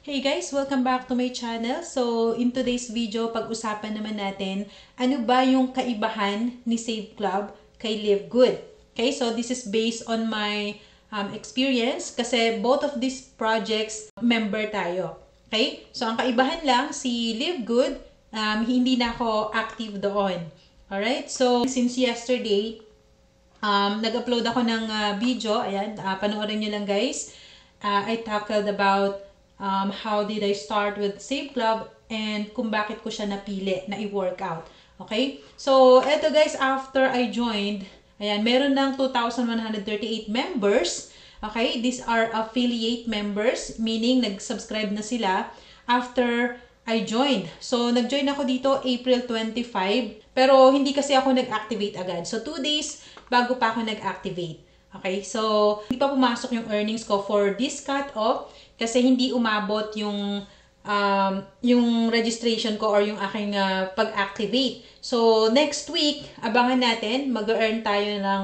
Hey guys! Welcome back to my channel. So, in today's video, pag-usapan naman natin ano ba yung kaibahan ni Save Club kay Live Good. Okay, so this is based on my experience kasi both of these projects member tayo. Okay, so ang kaibahan lang, si Live Good, hindi na ako active doon. Alright, so since yesterday, nag-upload ako ng video. Ayan, panoorin nyo lang guys. I tackled about how did I start with Save Club and kung bakit ko siya napili na i-workout. Okay? So, eto guys, after I joined, ayan, meron ng 2,138 members. Okay? These are affiliate members, meaning nag-subscribe na sila after I joined. So, nag-join ako dito April 25, pero hindi kasi ako nag-activate agad. So, 2 days bago pa ako nag-activate. Okay? So, hindi pa pumasok yung earnings ko for this cut-off kasi hindi umabot yung registration ko or yung aking pag-activate. So, next week, abangan natin, mag-earn tayo ng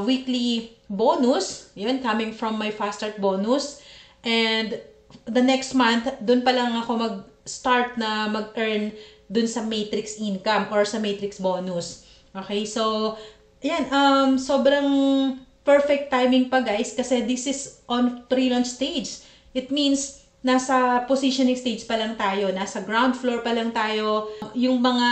weekly bonus. Yun, coming from my Fast Start bonus. And the next month, dun pa lang ako mag-start na mag-earn dun sa matrix income or sa matrix bonus. Okay, so, ayan, sobrang perfect timing pa guys kasi this is on pre-launch stage. It means, nasa positioning stage pa lang tayo, nasa ground floor pa lang tayo. Yung mga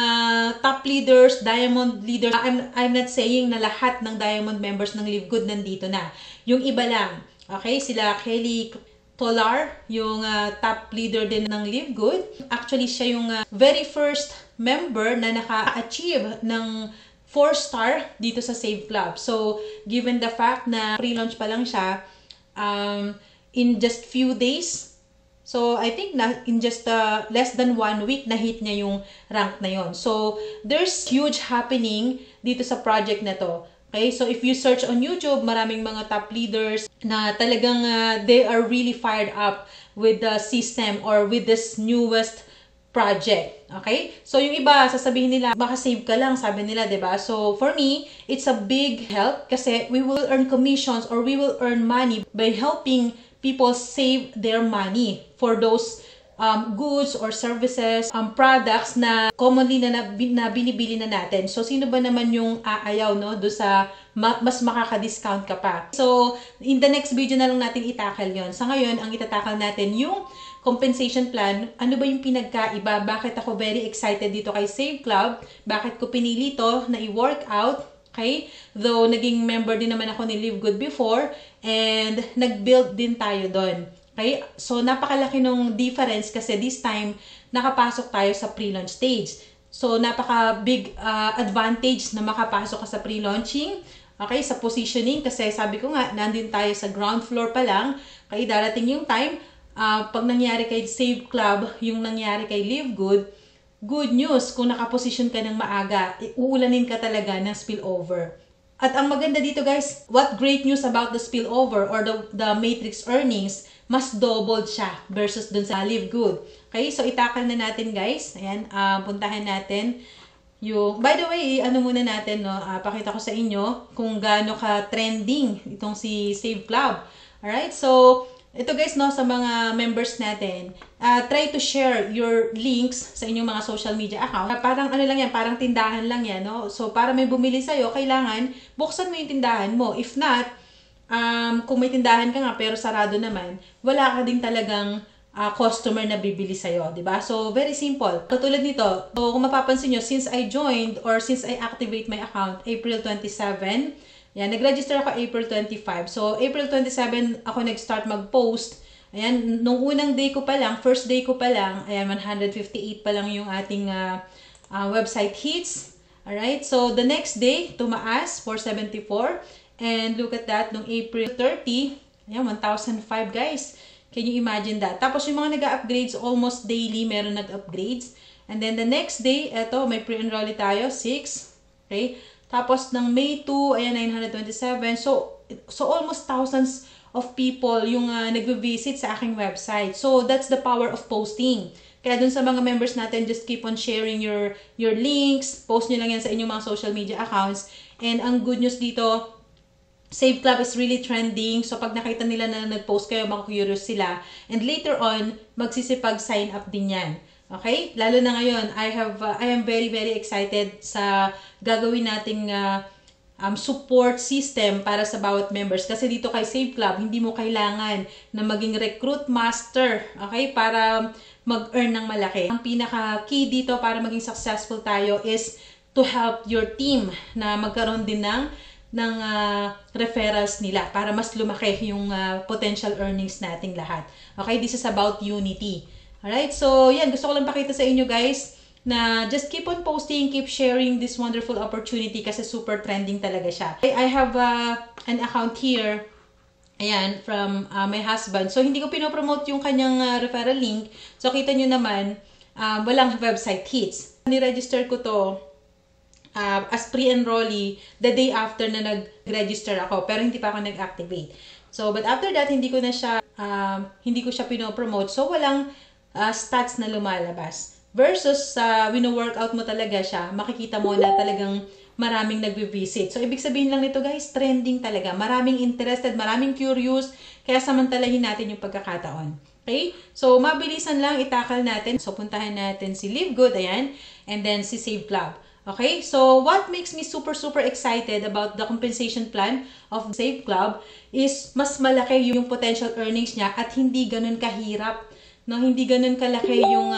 top leaders, diamond leaders, I'm not saying na lahat ng diamond members ng Live Good nandito na. Yung iba lang, okay, sila Kelly Tolar, yung top leader din ng Live Good. Actually, siya yung very first member na naka-achieve ng 4-star dito sa Save Club. So, given the fact na pre-launch pa lang siya, in just few days, so I think na in just less than 1 week, na-hit niya yung rank na yon. So, there's huge happening dito sa project na to. Okay, so if you search on YouTube, maraming mga top leaders na talagang they are really fired up with the system or with this newest project. Okay? So, yung iba, sasabihin nila, baka save ka lang, sabi nila, diba? So, for me, it's a big help kasi we will earn commissions or we will earn money by helping people save their money for those goods or services, products na commonly na binibili na natin. So, sino ba naman yung aayaw, no? Do sa mas makaka-discount ka pa. So, in the next video na lang natin itakal yon. Sa ngayon, ang itatakal natin yung compensation plan. Ano ba yung pinagkaiba? Bakit ako very excited dito kay Save Club? Bakit ko pinili to na i-workout? Okay? Though, naging member din naman ako ni Live Good before and nag-build din tayo doon. Okay? So, napakalaki nung difference kasi this time, nakapasok tayo sa pre-launch stage. So, napaka-big advantage na makapasok ka sa pre-launching. Okay? Sa positioning kasi sabi ko nga, nandun tayo sa ground floor pa lang. Okay? Darating yung time, pag nangyari kay Save Club, yung nangyari kay Live Good, good news, kung nakaposisyon ka ng maaga, uulanin ka talaga ng spillover. At ang maganda dito guys, what great news about the spillover or the matrix earnings, mas doubled siya versus dun sa Live Good. Okay, so itakal na natin guys. Ayan, puntahan natin yung, by the way, ano muna natin, no? Pakita ko sa inyo kung gaano ka trending itong si Save Club. Alright, so ito guys, no, sa mga members natin, try to share your links sa inyong mga social media account. Parang ano lang yan, parang tindahan lang yan, no? So, para may bumili sa'yo, kailangan buksan mo yung tindahan mo. If not, kung may tindahan ka nga pero sarado naman, wala ka din talagang customer na bibili sa'yo, diba? So, very simple. Katulad nito, so, kung mapapansin nyo, since I joined or since I activate my account, April 27, yan, nag-register ako April 25. So, April 27, ako nag-start mag-post. Ayan, nung unang day ko pa lang, first day ko pa lang, ayan, 158 pa lang yung ating website hits. Alright, so the next day, tumaas, 474. And look at that, nung April 30, ayan, 1,005 guys. Can you imagine that? Tapos yung mga nag-upgrades, almost daily, meron nag-upgrades. And then the next day, eto, may pre-enroll tayo, 6. Okay? Tapos, ng May 2, ayan, 927. So almost thousands of people yung nagbe-visit sa aking website. So, that's the power of posting. Kaya dun sa mga members natin, just keep on sharing your links. Post nyo lang yan sa inyong mga social media accounts. And ang good news dito, Save Club is really trending. So, pag nakita nila na nag-post kayo, maku-curious sila. And later on, magsisipag sign up din yan. Okay? Lalo na ngayon, I am very, very excited sa gagawin nating support system para sa bawat members. Kasi dito kay Save Club, hindi mo kailangan na maging recruit master. Okay? Para mag-earn ng malaki. Ang pinaka-key dito para maging successful tayo is to help your team na magkaroon din ng referrals nila para mas lumaki yung potential earnings nating lahat. Okay, this is about unity. Alright, so yan, gusto ko lang pakita sa inyo guys na just keep on posting, keep sharing this wonderful opportunity kasi super trending talaga siya. I have an account here, ayan, from my husband. So, hindi ko pinopromote yung kanyang referral link. So, kita nyo naman, walang website hits. Ni-register ko to as pre-enrollee the day after na nag-register ako, pero hindi pa ako nag-activate. So, but after that, hindi ko siya pinopromote. So, walang stats na lumalabas. Versus, wino-workout mo talaga siya, makikita mo na talagang maraming nagbe-visit. So, ibig sabihin lang nito guys, trending talaga. Maraming interested, maraming curious, kaya samantalahin natin yung pagkakataon. Okay? So, mabilisan lang, itakal natin. So, puntahan natin si Live Good, ayan, and then si Save Club. Okay, so what makes me super excited about the compensation plan of Save Club is mas malaki yung potential earnings niya at hindi ganun kahirap, no? Hindi ganun kalaki yung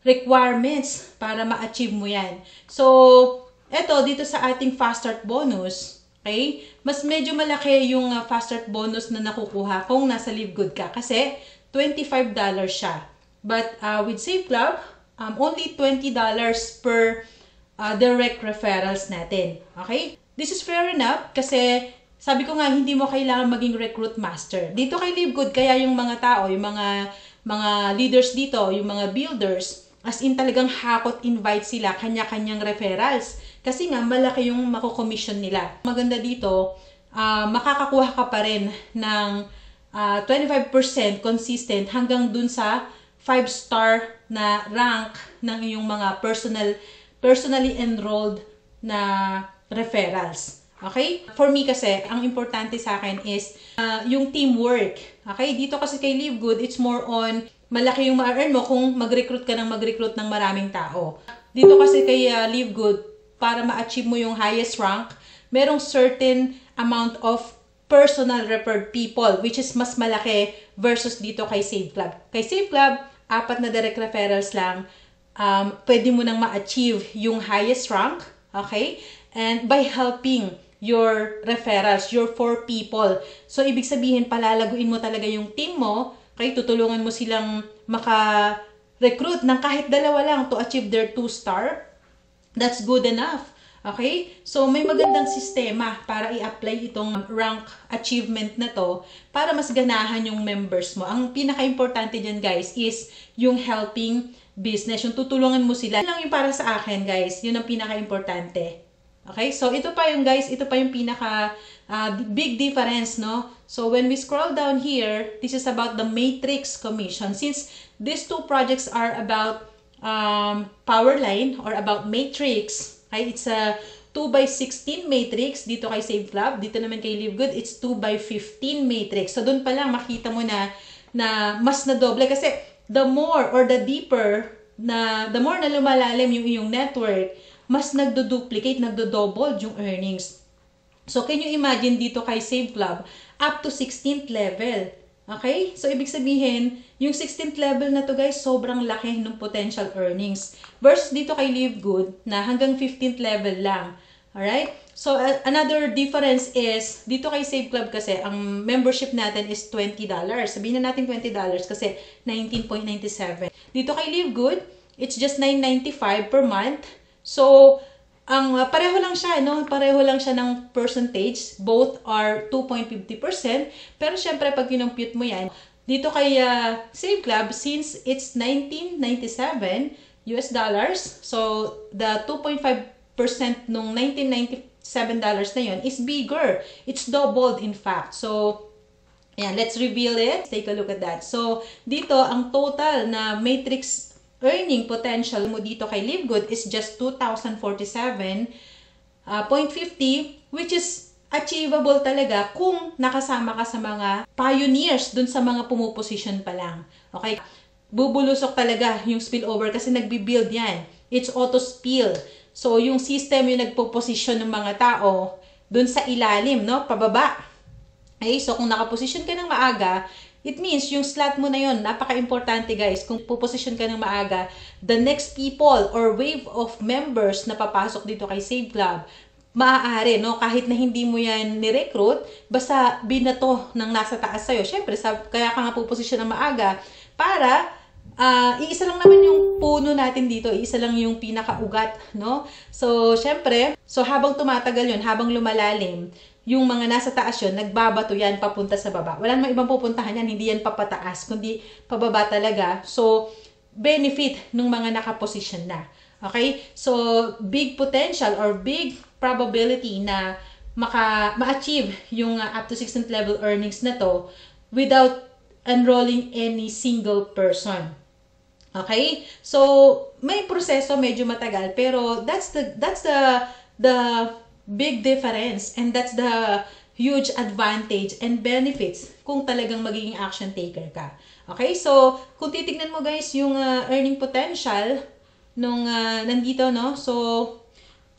requirements para ma-achieve mo yan. So, eto, dito sa ating Fast Start bonus, okay, mas medyo malaki yung Fast Start bonus na nakukuha kung nasa Live Good ka kasi $25 siya. But with Save Club, only $20 per direct referrals natin. Okay? This is fair enough kasi sabi ko nga, hindi mo kailangan maging recruit master. Dito kay Live Good, kaya yung mga tao, yung mga leaders dito, yung mga builders, as in talagang hakot invite sila, kanya-kanyang referrals. Kasi nga, malaki yung mako-commission nila. Maganda dito, makakakuha ka pa rin ng 25% consistent hanggang dun sa 5-star na rank ng iyong mga personally enrolled na referrals. Okay? For me kasi, ang importante sa akin is yung teamwork. Okay? Dito kasi kay Live Good, it's more on malaki yung ma-earn mo kung mag-recruit ka ng maraming tao. Dito kasi kay Live Good, para ma-achieve mo yung highest rank, merong certain amount of personal referred people, which is mas malaki versus dito kay Save Club. Kay Save Club, 4 na direct referrals lang, pwede mo nang ma-achieve yung highest rank, okay? And by helping your referrals, your 4 people. So, ibig sabihin, palalaguin mo talaga yung team mo, okay? Tutulungan mo silang maka-recruit ng kahit 2 lang to achieve their 2-star. That's good enough, okay? So, may magandang sistema para i-apply itong rank achievement na to para mas ganahan yung members mo. Ang pinaka-importante dyan, guys, is yung helping business, yung tutulungan mo sila. Yun lang yung para sa akin, guys. Yun ang pinaka-importante. Okay? So, ito pa yung, guys, ito pa yung pinaka big difference, no? So, when we scroll down here, this is about the matrix commission. Since these 2 projects are about Powerline or about matrix, okay? It's a 2x16 matrix dito kay Save Club. Dito naman kay Live Good, it's 2x15 matrix. So, dun pa lang makita mo na mas na doble kasi the more or the deeper the more na lumalalim yung iyong network, mas nagdo-duplicate, nagdo-double yung earnings. So, can you imagine dito kay Save Club, up to 16th level. Okay? So, ibig sabihin, yung 16th level na to guys, sobrang laki ng potential earnings. Versus dito kay Live Good, na hanggang 15th level lang. Alright? So, another difference is, dito kay Save Club kasi, ang membership natin is $20. Sabihin na natin $20 kasi 19.97. Dito kay Live Good, it's just $9.95 per month. So, ang pareho lang siya, no? Pareho lang siya ng percentage. Both are 2.50%. Pero syempre, pag kinompute mo yan, dito kay Save Club, since it's $19.97 US dollars, so the 2.5% nung $19.97 na yun is bigger. It's doubled in fact. So, ayan, let's reveal it. Take a look at that. So, dito, ang total na matrix earning potential mo dito kay Live Good is just 2,047.50, which is achievable talaga kung nakasama ka sa mga pioneers dun sa mga pumuposition pa lang. Okay? Bubulusok talaga yung spillover kasi nagbi-build yan. It's auto-spill. So, yung system yung nagpo-position ng mga tao dun sa ilalim, no? Pababa. Okay? So, kung nakaposition ka ng maaga, it means yung slot mo na yun, napaka-importante guys. Kung puposition ka ng maaga, the next people or wave of members na papasok dito kay Save Club, maaari, no? Kahit na hindi mo yan ni-recruit, basta binato ng nasa taas sa'yo. Siyempre, kaya ka nga puposisyon ng maaga para iisa lang naman yung puno natin dito, iisa lang yung pinakaugat, no? So, siyempre, habang tumatagal yun, habang lumalalim, yung mga nasa taas yun, nagbabato yan papunta sa baba. Wala namang ibang pupuntahan yan, hindi yan papataas, kundi pababa talaga. So, benefit ng mga nakaposition na. Okay? So, big potential or big probability na ma-achieve yung up to 16th level earnings na to without enrolling any single person. Okay? So, may proseso medyo matagal pero that's the big difference and that's the huge advantage and benefits kung talagang magiging action taker ka. Okay? So, kung titignan mo guys yung earning potential nung nandito, no? So,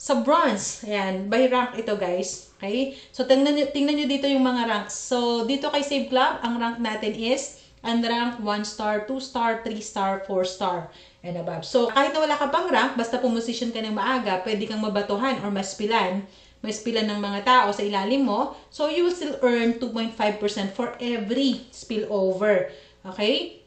sa bronze, ayan, by rank ito guys. Okay? So, tingnan nyo dito yung mga ranks. So, dito kay Save Club, ang rank natin is unranked 1 star, 2 star, 3 star, 4 star, and above. So, kahit na wala ka pang rank, basta pumosisyon ka ng maaga, pwede kang mabatuhan or maspilan ng mga tao sa ilalim mo. So, you will still earn 2.5% for every spillover. Okay?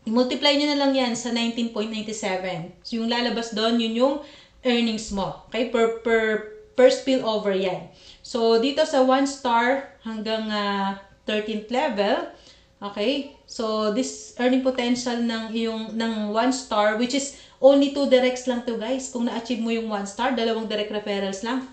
I-multiply nyo na lang yan sa 19.97. So, yung lalabas doon, yun yung earnings mo. Okay? Per spillover yan. So, dito sa 1 star hanggang 13th level, okay? So, this earning potential ng 1 star, which is only 2 directs lang to guys. Kung na-achieve mo yung 1 star, 2 direct referrals lang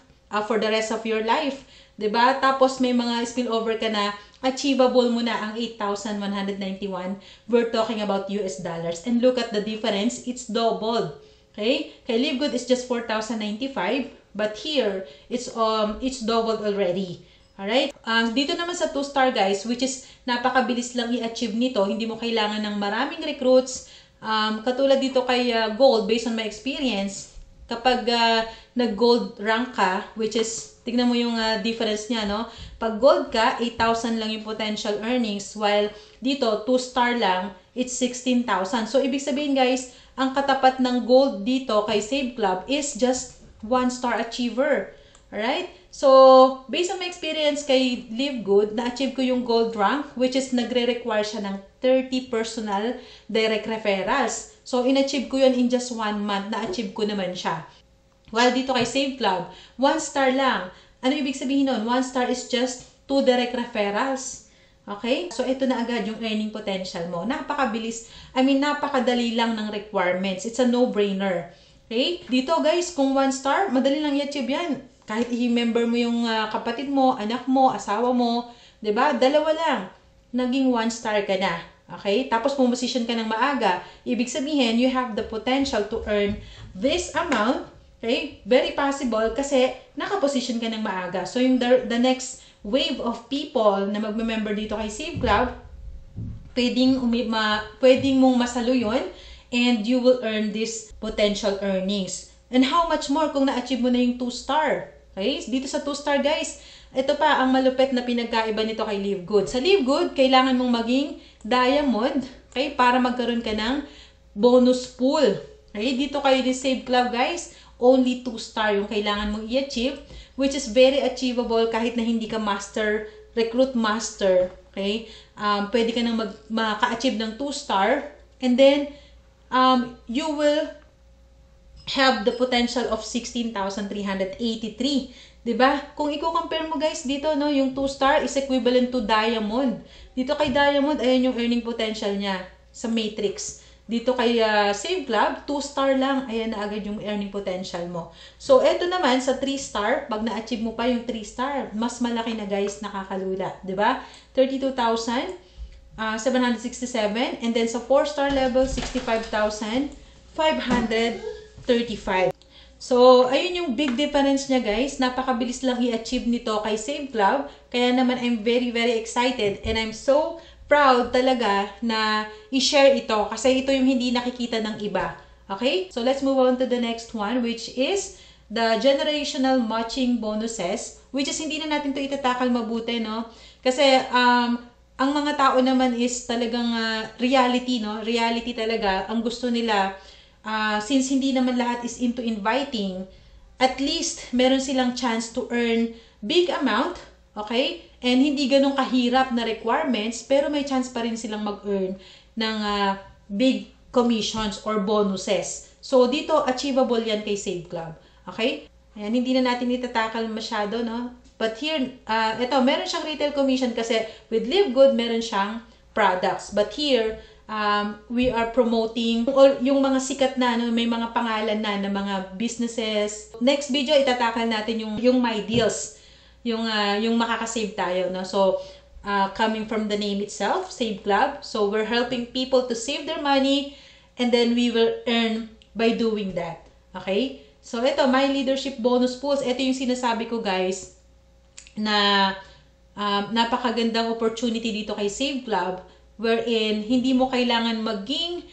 for the rest of your life. 'Di ba? Tapos may mga spillover ka na achievable mo na ang 8,191. We're talking about US dollars. And look at the difference. It's doubled. Okay? Kay Live Good is just 4,095. But here, it's doubled already. Alright? Dito naman sa 2-star guys, which is napakabilis lang i-achieve nito. Hindi mo kailangan ng maraming recruits. Katulad dito kay Gold, based on my experience, kapag nag-gold rank ka, which is, tignan mo yung difference niya, no? Pag gold ka, 8,000 lang yung potential earnings, while dito, 2-star lang, it's 16,000. So, ibig sabihin guys, ang katapat ng gold dito kay Save Club is just 1-star achiever. Alright? So, based on my experience kay Live Good, na-achieve ko yung gold rank, which is nagre-require siya ng 30 personal direct referrals. So, in-achieve ko yun in just 1 month. Na-achieve ko naman siya. While dito kay Save Club, 1 star lang. Ano ibig sabihin nun? 1 star is just 2 direct referrals. Okay? So, ito na agad yung earning potential mo. Napakabilis. Napakadali lang ng requirements. It's a no-brainer. Okay? Dito guys, kung 1 star, madali lang i-achieve yan. Kahit i-member mo yung kapatid mo, anak mo, asawa mo, 'di ba? 2 lang. Naging 1 star ka na. Okay? Tapos pumosisyon ka ng maaga. Ibig sabihin, you have the potential to earn this amount. Okay? Very possible kasi nakaposition ka ng maaga. So, yung the next wave of people na magme-member dito kay Save Club, pwedeng mong masalo yun and you will earn this potential earnings. And how much more kung na-achieve mo na yung 2-star? Okay? Dito sa 2-star guys, ito pa ang malupit na pinagkaiba nito kay Live Good. Sa Live Good, kailangan mong maging diamond, okay, para magkaroon ka ng bonus pool. Okay? Dito kay Save Club guys, only 2-star yung kailangan mong i-achieve, which is very achievable kahit na hindi ka master, recruit master. Okay? Pwede ka nang maka-achieve ng 2-star and then you will have the potential of 16,383. 'Di ba? Kung i-compare mo guys dito, no, yung 2-star is equivalent to diamond. Dito kay diamond, ayan yung earning potential niya sa matrix. Dito kay Save Club, 2-star lang, ayan na agad yung earning potential mo. So, eto naman sa 3-star, pag na-achieve mo pa yung 3-star, mas malaki na guys, nakakalula. 'Di ba? 32,767, and then sa 4-star level, 65,535. So, ayun yung big difference niya guys. Napakabilis lang i-achieve nito kay Save Club. Kaya naman I'm very, very excited and I'm so proud talaga na i-share ito kasi ito yung hindi nakikita ng iba. Okay? So, let's move on to the next one which is the generational matching bonuses, which is hindi na natin to itatakal mabuti, no? Kasi, ang mga tao naman is talagang reality, no? Reality talaga. Ang gusto nila, since hindi naman lahat is into inviting, at least meron silang chance to earn big amount, okay? And hindi ganun kahirap na requirements, pero may chance pa rin silang mag-earn ng big commissions or bonuses. So, dito, achievable yan kay Save Club. Okay? Ayan, hindi na natin itatakal masyado, no? But here, ito, meron siyang retail commission kasi with Live Good, meron siyang products. But here, we are promoting yung mga sikat na, no, may mga pangalan na ng mga businesses. Next video, itatakal natin yung My Deals. Yung makakasave tayo, no? So, coming from the name itself, Save Club. So, we're helping people to save their money and then we will earn by doing that. Okay? So, ito, My Leadership Bonus Pools. Ito yung sinasabi ko, guys, na napakagandang opportunity dito kay Save Club wherein hindi mo kailangan maging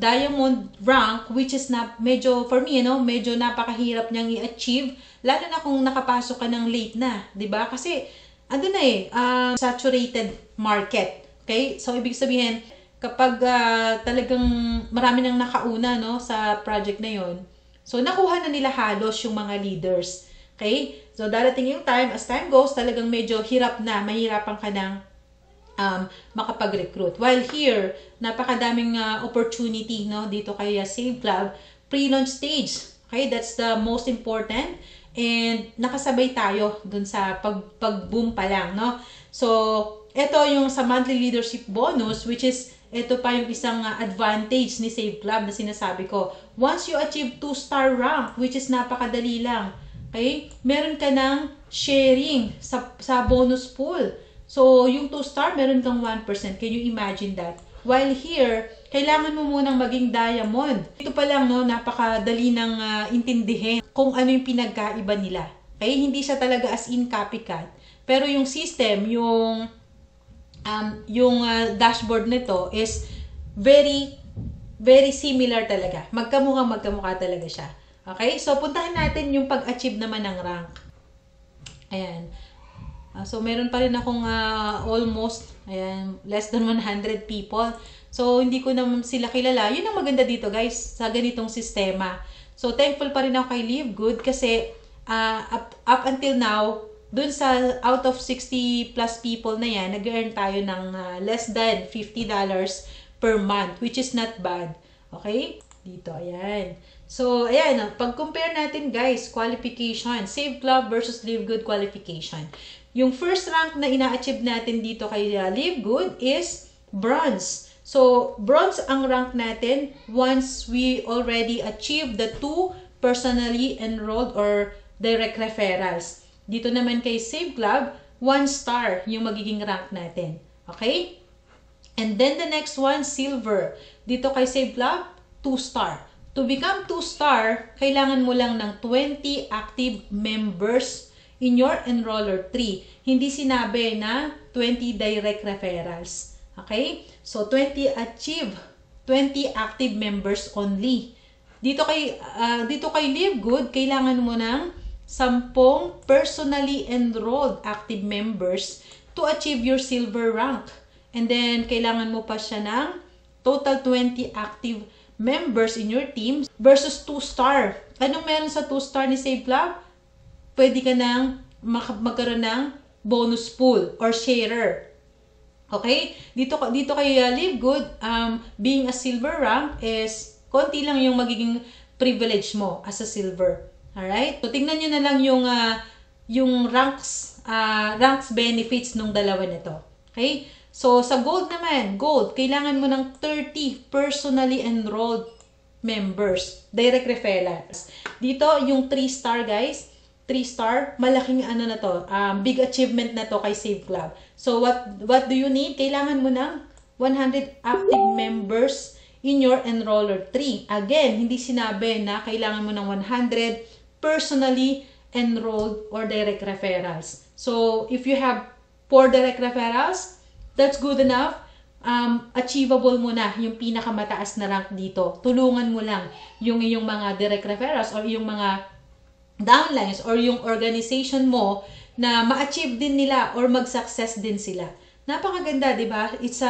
diamond rank, which is medyo, for me, medyo napakahirap niyang i-achieve, lalo na kung nakapasok ka ng late na, 'di ba? Kasi ando na saturated market. Okay? So ibig sabihin, kapag talagang marami nang nakauna, no, sa project na 'yon, so nakuha na nila halos yung mga leaders. Okay? So darating yung time, as time goes, talagang medyo mahirapan ka ng makapag-recruit. While here, napakadaming opportunity, no, dito kay Save Club, pre-launch stage. Okay, that's the most important. And nakasabay tayo dun sa pag-boom pa lang, no? So, ito yung sa monthly leadership bonus, which is, ito pa yung isang advantage ni Save Club na sinasabi ko. Once you achieve 2-star rank, which is napakadali lang, okay, meron ka ng sharing sa bonus pool. So, yung 2-star, meron kang 1%. Can you imagine that? While here, kailangan mo munang maging diamond. Ito pa lang, no, napakadali ng intindihin kung ano yung pinagkaiba nila. Okay? Hindi siya talaga as in copycat. Pero yung system, yung dashboard nito is very, very similar talaga. Magkamukha talaga siya. Okay? So, puntahan natin yung pag-achieve naman ng rank. Ayan. So, meron pa rin akong almost, less than 100 people. So, hindi ko naman sila kilala. Yun ang maganda dito, guys, sa ganitong sistema. So, thankful pa rin ako kay Live Good kasi up until now, dun sa out of 60 plus people na yan, nag-earn tayo ng less than $50 per month, which is not bad. Okay? Dito, ayan. So, ayan, pag-compare natin, guys, qualification, Save Club versus Live Good qualification. Yung first rank na ina-achieve natin dito kay Live Good is bronze. So, bronze ang rank natin once we already achieve the 2 personally enrolled or direct referrals. Dito naman kay Save Club, 1 star yung magiging rank natin. Okay? And then the next one, silver. Dito kay Save Club, 2 star. To become 2 star, kailangan mo lang ng 20 active members in your enroller tree. Hindi sinabi na 20 direct referrals. Okay? So, 20 active members only. Dito kay Live Good, kailangan mo ng 10 personally enrolled active members to achieve your silver rank. And then, kailangan mo pa siya ng total 20 active members in your team versus 2 star. Anong meron sa 2 star ni Save Club? Pwede ka nang magkaroon ng bonus pool or sharer. Okay? Dito kay Live Good, being a silver rank is konti lang yung magiging privilege mo as a silver. Alright? So, tingnan nyo na lang yung ranks benefits nung dalawa nito. Okay? So, sa gold naman, kailangan mo ng 30 personally enrolled members, direct referrals. Dito, yung 3 star, guys, 3 star, malaking na to, big achievement na to kay Save Club. So, what do you need? Kailangan mo ng 100 active members in your enroller 3. Again, hindi sinabi na kailangan mo ng 100 personally enrolled or direct referrals. So, if you have 4 direct referrals, that's good enough. Achievable mo na yung pinakamataas na rank dito. Tulungan mo lang yung iyong mga direct referrals or yung mga downlines or yung organization mo na ma-achieve din nila or mag-success din sila. Napakaganda, di ba? It's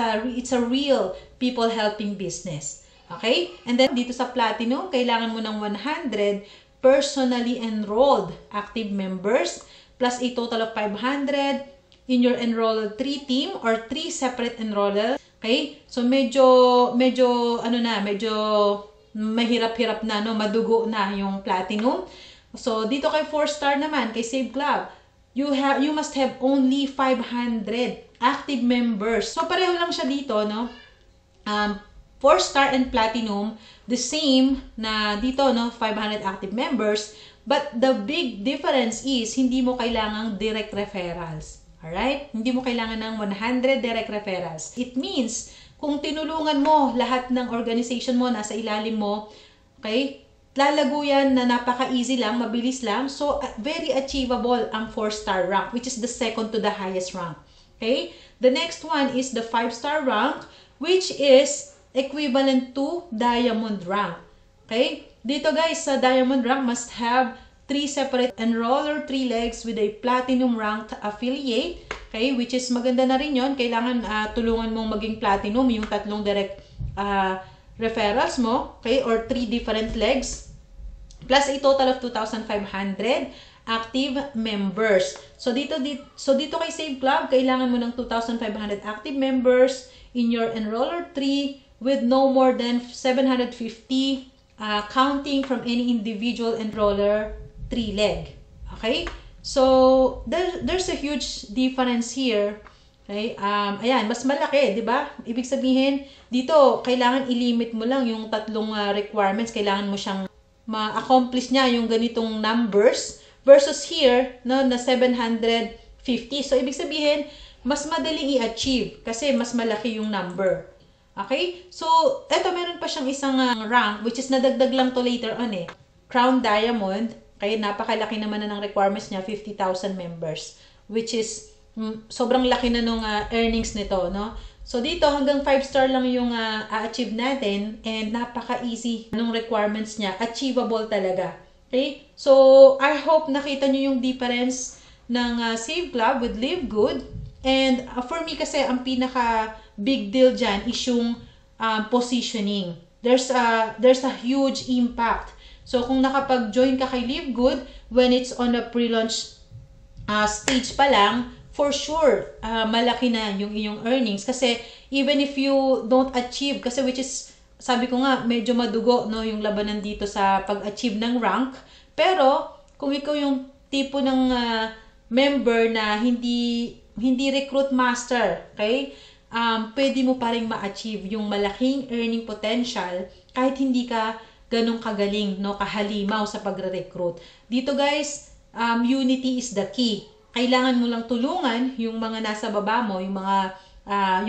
a real people helping business. Okay? And then dito sa Platinum, kailangan mo ng 100 personally enrolled active members plus a total of 500 in your enroller 3 team or 3 separate enrollers. Okay? So medyo mahirap-hirap na, no? Madugo na yung Platinum. So dito kay 4-star naman, kay Save Club, you must have only 500 active members. So pareho lang siya dito, no? 4-star and Platinum, the same na dito, no? 500 active members. But the big difference is, hindi mo kailangang direct referrals. Alright? Hindi mo kailangan ng 100 direct referrals. It means, kung tinulungan mo lahat ng organization mo, nasa ilalim mo, okay? Lalago yan na napaka-easy lang, mabilis lang. So, very achievable ang 4-star rank, which is the second to the highest rank. Okay? The next one is the 5-star rank, which is equivalent to diamond rank. Okay? Dito guys, sa diamond rank must have 3 separate enroller, 3 legs with a platinum ranked affiliate. Okay? Which is maganda na rin yun. Kailangan tulungan mong maging platinum yung 3 direct referrals mo, okay, or 3 different legs, plus a total of 2,500 active members. So dito kay Save Club, kailangan mo ng 2,500 active members in your enroller 3 with no more than 750 counting from any individual enroller 3 leg. Okay? So there's a huge difference here. Okay? Ayan, mas malaki, di ba? Ibig sabihin, dito, kailangan ilimit mo lang yung 3 requirements. Kailangan mo siyang ma-accomplish niya yung ganitong numbers versus here, no, na 750. So, ibig sabihin, mas madaling i-achieve kasi mas malaki yung number. Okay? So, eto, meron pa siyang isang rank, which is nadagdag lang to later on eh. Crown Diamond. Kaya napakalaki naman na ng requirements niya, 50,000 members. Which is sobrang laki na nung earnings nito, no? So dito hanggang 5-star lang yung a-achieve natin and napaka-easy nung requirements niya, achievable talaga. Okay? So I hope nakita nyo yung difference ng Save Club with Live Good. And for me kasi ang pinaka big deal dyan is yung positioning. There's a huge impact. So kung nakapag-join ka kay Live Good when it's on a pre-launch stage pa lang, for sure, malaki na yung iyong earnings. Kasi, even if you don't achieve, kasi which is, sabi ko nga, medyo madugo, no, yung labanan dito sa pag-achieve ng rank. Pero, kung ikaw yung tipo ng member na hindi recruit master, okay, pwede mo pa rin ma-achieve yung malaking earning potential kahit hindi ka ganun kagaling, no, kahalimaw sa pagre-recruit. Dito guys, unity is the key. Kailangan mo lang tulungan yung mga nasa baba mo, yung mga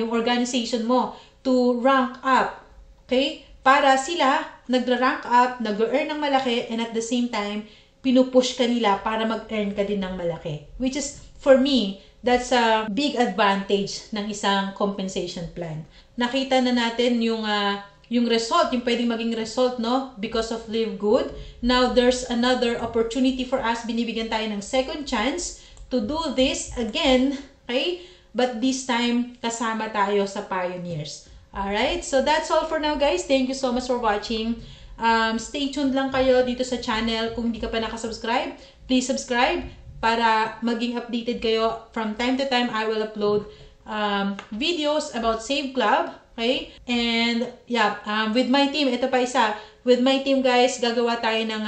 yung organization mo to rank up. Okay? Para sila nagra-rank up, nag-earn ng malaki, and at the same time, pinupush ka nila para mag-earn ka din ng malaki. Which is, for me, that's a big advantage ng isang compensation plan. Nakita na natin yung result, yung pwedeng maging result, no? Because of Live Good. Now, there's another opportunity for us. Binibigyan tayo ng second chance to do this again, okay? But this time, kasama tayo sa pioneers. Alright? So, that's all for now, guys. Thank you so much for watching. Stay tuned lang kayo dito sa channel. Kung hindi ka pa nakasubscribe, please subscribe para maging updated kayo. From time to time, I will upload videos about Save Club. Okay? And, yeah, with my team, ito pa isa. With my team, guys, gagawa tayo ng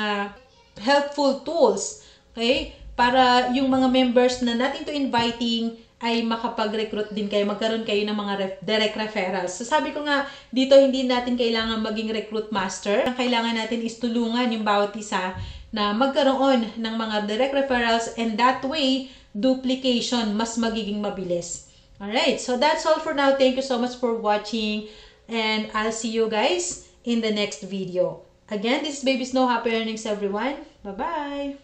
helpful tools. Okay? Para yung mga members na natin to inviting ay makapag-recruit din kayo, magkaroon kayo ng mga direct referrals. So sabi ko nga, dito hindi natin kailangan maging recruit master. Ang kailangan natin is tulungan yung bawat isa na magkaroon ng mga direct referrals, and that way, duplication mas magiging mabilis. Alright, so that's all for now. Thank you so much for watching. And I'll see you guys in the next video. Again, this is Baby Snow. Happy earnings, everyone. Bye-bye.